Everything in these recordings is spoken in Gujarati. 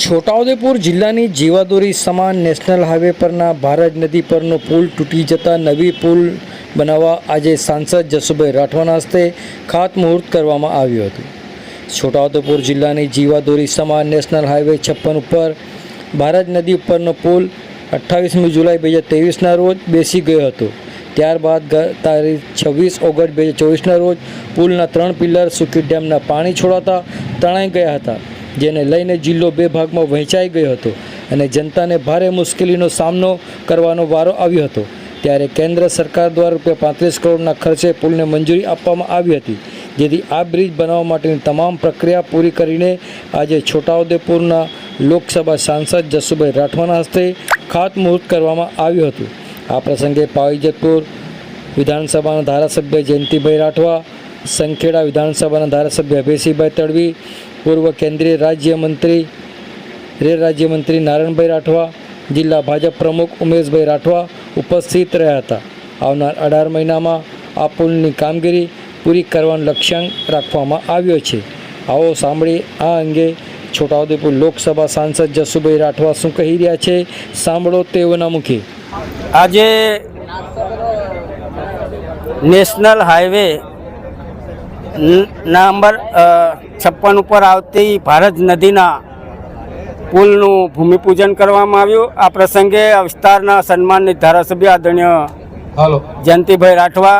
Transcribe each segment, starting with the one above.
છોટાઉદેપુર જિલ્લાની જીવાદોરી સમાન નેશનલ હાઈવે પરના ભારત નદી પરનો પુલ તૂટી જતાં નવી પુલ બનાવવા આજે સાંસદ જસુભાઈ રાઠવાના હસ્તે ખાતમુહૂર્ત કરવામાં આવ્યું હતું। છોટાઉદેપુર જિલ્લાની જીવાદોરી સમાન નેશનલ હાઈવે 56 ઉપર ભારત નદી ઉપરનો પુલ 28મી જુલાઈ 2023ના રોજ બેસી ગયો હતો। ત્યારબાદ તારીખ 26 ઓગસ્ટ 2024ના રોજ પુલના 3 પિલર સુકી ડેમના પાણી છોડાતા તણાઈ ગયા હતા, જેને લઈને જિલ્લો બે ભાગમાં વહેંચાઈ ગયો હતો અને જનતાને ભારે મુશ્કેલીનો સામનો કરવાનો વારો આવ્યો હતો। ત્યારે કેન્દ્ર સરકાર દ્વારા ₹35 કરોડના ખર્ચે પુલને મંજૂરી આપવામાં આવી હતી, જેથી આ બ્રિજ બનાવવા માટેની તમામ પ્રક્રિયા પૂરી કરીને આજે છોટાઉદેપુરના લોકસભા સાંસદ જસુભાઈ રાઠવાના હસ્તે ખાતમુહૂર્ત કરવામાં આવ્યું હતું। આ પ્રસંગે પાવીજતપુર વિધાનસભાના ધારાસભ્ય જયંતિભાઈ રાઠવા, સંખેડા વિધાનસભાના ધારાસભ્ય અભયસિંહભાઈ તડવી, પૂર્વ કેન્દ્રીય રેલ રાજ્યમંત્રી નારાયણભાઈ રાઠવા, જિલ્લા ભાજપ પ્રમુખ ઉમેશભાઈ રાઠવા ઉપસ્થિત રહ્યા હતા। આવનાર 18 મહિનામાં આ પુલની કામગીરી પૂરી કરવાનો લક્ષ્યાંક રાખવામાં આવ્યો છે। આવો સાંભળી આ અંગે છોટાઉદેપુર લોકસભા સાંસદ જસુભાઈ રાઠવા શું કહી રહ્યા છે, સાંભળો તેઓના મુખે। આજે નેશનલ હાઈવે નંબર 56 ઉપર આવતી ભારત નદીના પુલનું ભૂમિપૂજન કરવામાં આવ્યું। આ પ્રસંગે આ વિસ્તારના સન્માનિત ધારાસભ્ય આદરણીય જયંતિભાઈ રાઠવા,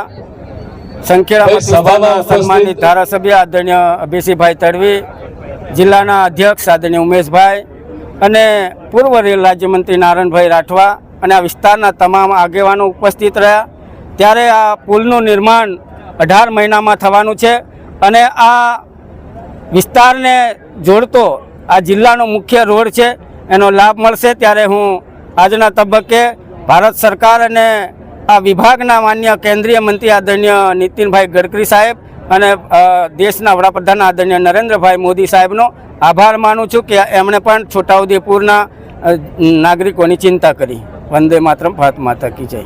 સંખેડા સન્માનિત ધારાસભ્ય આદરણીય અભયસિંહભાઈ તડવી, જિલ્લાના અધ્યક્ષ આદરણીય ઉમેશભાઈ અને પૂર્વ રેલ રાજ્યમંત્રી નારાયણભાઈ રાઠવા અને આ વિસ્તારના તમામ આગેવાનો ઉપસ્થિત રહ્યા। ત્યારે આ પુલનું નિર્માણ 18 મહિનામાં થવાનું છે અને આ વિસ્તારને જોડતો આ જિલ્લાનો મુખ્ય રોડ છે, એનો લાભ મળશે। ત્યારે હું આજના તબક્કે ભારત સરકાર અને આ વિભાગના માન્ય કેન્દ્રીય મંત્રી આદરણીય નીતિનભાઈ ગડકરી સાહેબ અને દેશના વડાપ્રધાન આદરણીય નરેન્દ્રભાઈ મોદી સાહેબનો આભાર માનું છું કે એમણે પણ છોટાઉદેપુરના નાગરિકોની ચિંતા કરી। વંદે માતરમ, ભારત માતા કી જય।